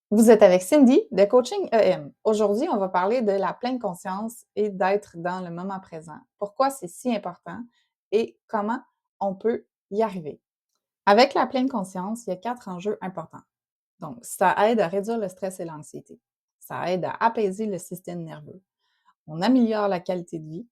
Vous êtes avec Cindy de Coaching EM. Aujourd'hui, on va parler de la pleine conscience et d'être dans le moment présent. Pourquoi c'est si important et comment on peut y arriver. Avec la pleine conscience, il y a 4 enjeux importants. Donc, ça aide à réduire le stress et l'anxiété. Ça aide à apaiser le système nerveux. On améliore la qualité de vie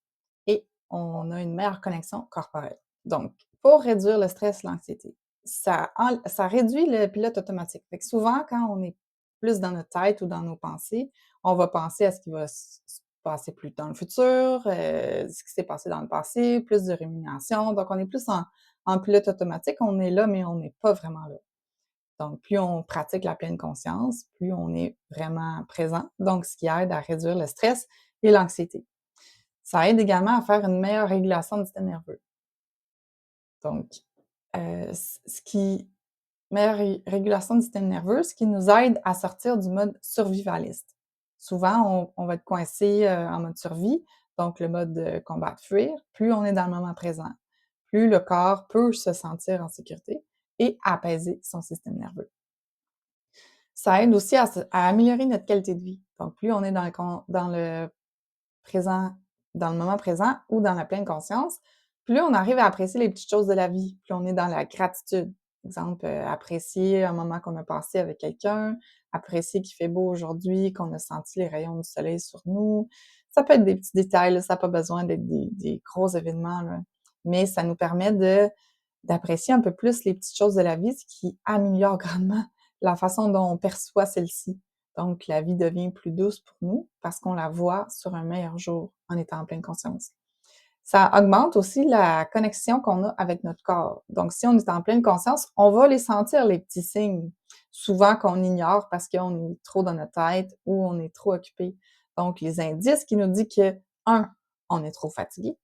et on a une meilleure connexion corporelle. Donc, pour réduire le stress, l'anxiété, ça réduit le pilote automatique. Fait que souvent, quand on est plus dans notre tête ou dans nos pensées, on va penser à ce qui va se passer plus dans le futur, ce qui s'est passé dans le passé, plus de rumination. Donc, on est plus en pilote automatique. On est là, mais on n'est pas vraiment là. Donc, plus on pratique la pleine conscience, plus on est vraiment présent. Donc, ce qui aide à réduire le stress et l'anxiété. Ça aide également à faire une meilleure régulation du système nerveux. Donc, ce qui meilleure régulation du système nerveux, ce qui nous aide à sortir du mode survivaliste. Souvent, on va être coincé en mode survie, donc le mode de combattre-fuir. Plus on est dans le moment présent, plus le corps peut se sentir en sécurité et apaiser son système nerveux. Ça aide aussi à améliorer notre qualité de vie. Donc, plus on est dans le présent, dans le moment présent ou dans la pleine conscience, plus on arrive à apprécier les petites choses de la vie, plus on est dans la gratitude. Exemple, apprécier un moment qu'on a passé avec quelqu'un, apprécier qu'il fait beau aujourd'hui, qu'on a senti les rayons du soleil sur nous. Ça peut être des petits détails, là, ça n'a pas besoin d'être des gros événements, là. Mais ça nous permet d'apprécier un peu plus les petites choses de la vie, ce qui améliore grandement la façon dont on perçoit celle-ci. Donc, la vie devient plus douce pour nous parce qu'on la voit sur un meilleur jour en étant en pleine conscience. Ça augmente aussi la connexion qu'on a avec notre corps. Donc, si on est en pleine conscience, on va les sentir, les petits signes, souvent qu'on ignore parce qu'on est trop dans notre tête ou on est trop occupé. Donc, les indices qui nous disent que, un, on est trop fatigué,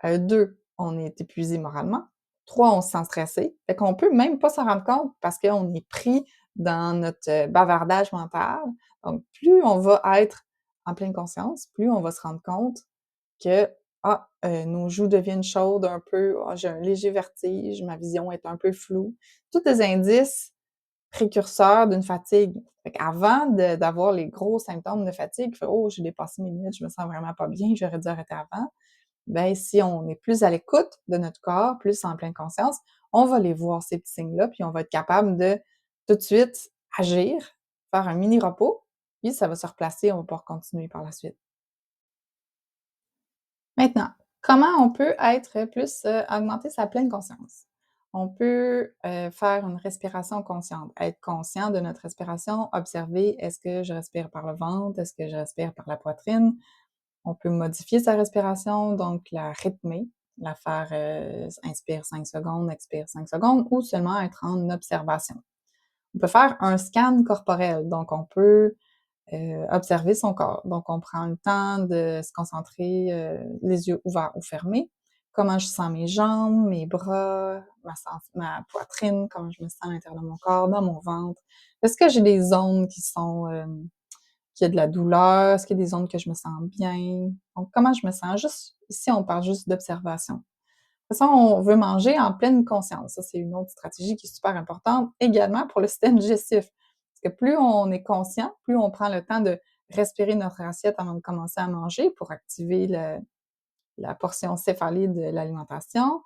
deux, on est épuisé moralement, trois, on se sent stressé. Fait qu'on peut même pas s'en rendre compte parce qu'on est pris dans notre bavardage mental. Donc, plus on va être en pleine conscience, plus on va se rendre compte que nos joues deviennent chaudes un peu, j'ai un léger vertige, ma vision est un peu floue. Tous des indices précurseurs d'une fatigue. Fait qu'avant d'avoir les gros symptômes de fatigue, oh, j'ai dépassé mes limites, je me sens vraiment pas bien, j'aurais dû arrêter avant. Ben, si on est plus à l'écoute de notre corps, plus en pleine conscience, on va les voir, ces petits signes-là, puis on va être capable de tout de suite agir, faire un mini repos, puis ça va se replacer, on va pouvoir continuer par la suite. Maintenant, comment on peut être plus, augmenter sa pleine conscience? On peut, faire une respiration consciente, être conscient de notre respiration, observer est-ce que je respire par le ventre, est-ce que je respire par la poitrine? On peut modifier sa respiration, donc la rythmer, la faire, inspire 5 secondes, expire 5 secondes ou seulement être en observation. On peut faire un scan corporel, donc on peut observer son corps. Donc, on prend le temps de se concentrer, les yeux ouverts ou fermés. Comment je sens mes jambes, mes bras, ma poitrine, comment je me sens à l'intérieur de mon corps, dans mon ventre. Est-ce que j'ai des zones qui sont, qu'il y a de la douleur? Est-ce qu'il y a des zones que je me sens bien? Donc, comment je me sens? Juste, ici, on parle juste d'observation. De toute façon, on veut manger en pleine conscience. Ça, c'est une autre stratégie qui est super importante également pour le système digestif. Parce que plus on est conscient, plus on prend le temps de respirer notre assiette avant de commencer à manger pour activer la portion céphalée de l'alimentation.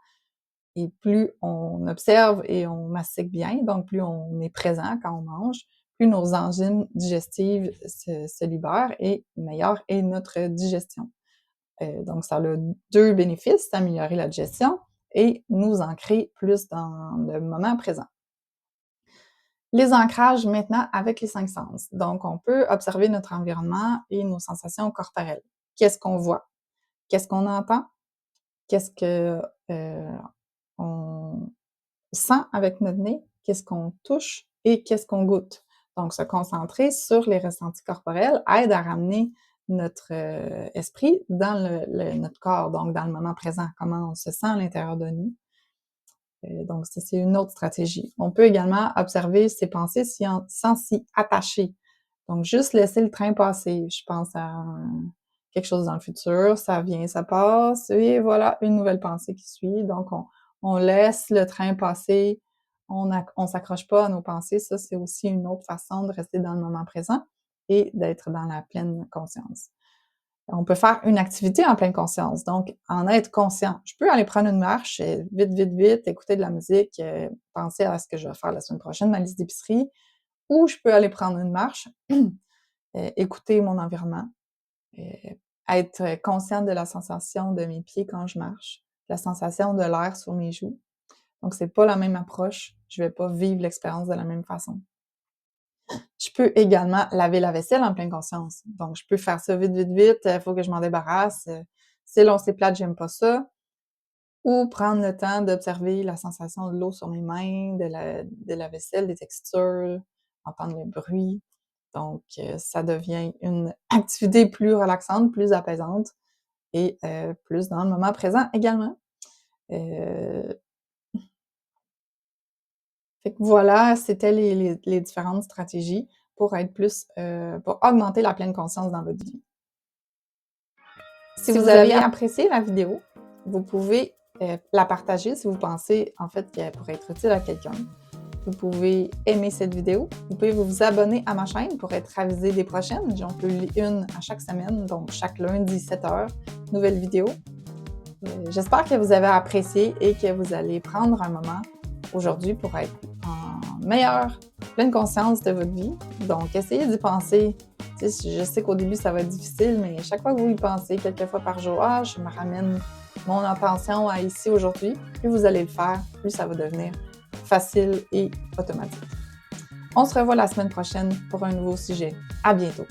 Et plus on observe et on mastique bien, donc plus on est présent quand on mange, plus nos enzymes digestives se libèrent et meilleure est notre digestion. Donc, ça a deux bénéfices, améliorer la digestion et nous ancrer plus dans le moment présent. Les ancrages maintenant avec les 5 sens. Donc, on peut observer notre environnement et nos sensations corporelles. Qu'est-ce qu'on voit? Qu'est-ce qu'on entend? Qu'est-ce que on sent avec notre nez? Qu'est-ce qu'on touche et qu'est-ce qu'on goûte? Donc, se concentrer sur les ressentis corporels aide à ramener notre esprit dans notre corps, donc dans le moment présent, comment on se sent à l'intérieur de nous. Donc, ça, c'est une autre stratégie. On peut également observer ses pensées sans s'y attacher. Donc, juste laisser le train passer. Je pense à quelque chose dans le futur, ça vient, ça passe, et voilà, une nouvelle pensée qui suit. Donc, on laisse le train passer On s'accroche pas à nos pensées. Ça, c'est aussi une autre façon de rester dans le moment présent et d'être dans la pleine conscience. On peut faire une activité en pleine conscience, donc en être conscient. Je peux aller prendre une marche, vite, vite, vite, écouter de la musique, penser à ce que je vais faire la semaine prochaine, ma liste d'épicerie, ou je peux aller prendre une marche, écouter mon environnement, être consciente de la sensation de mes pieds quand je marche, la sensation de l'air sur mes joues. Donc, c'est pas la même approche. Je vais pas vivre l'expérience de la même façon. Je peux également laver la vaisselle en pleine conscience. Donc, je peux faire ça vite, vite, vite. Il faut que je m'en débarrasse. C'est long, c'est plate, j'aime pas ça. Ou prendre le temps d'observer la sensation de l'eau sur mes mains, de la vaisselle, des textures, entendre le bruit. Donc, ça devient une activité plus relaxante, plus apaisante et plus dans le moment présent également. Fait que voilà, c'était les différentes stratégies pour être plus, pour augmenter la pleine conscience dans votre vie. Si vous avez apprécié la vidéo, vous pouvez la partager si vous pensez en fait qu'elle pourrait être utile à quelqu'un. Vous pouvez aimer cette vidéo. Vous pouvez vous abonner à ma chaîne pour être avisé des prochaines. J'en publie une à chaque semaine, donc chaque lundi 7h, nouvelle vidéo. J'espère que vous avez apprécié et que vous allez prendre un moment aujourd'hui pour être en meilleure pleine conscience de votre vie. Donc, essayez d'y penser. Je sais qu'au début, ça va être difficile, mais chaque fois que vous y pensez, quelques fois par jour, « je me ramène mon attention à ici aujourd'hui », plus vous allez le faire, plus ça va devenir facile et automatique. On se revoit la semaine prochaine pour un nouveau sujet. À bientôt!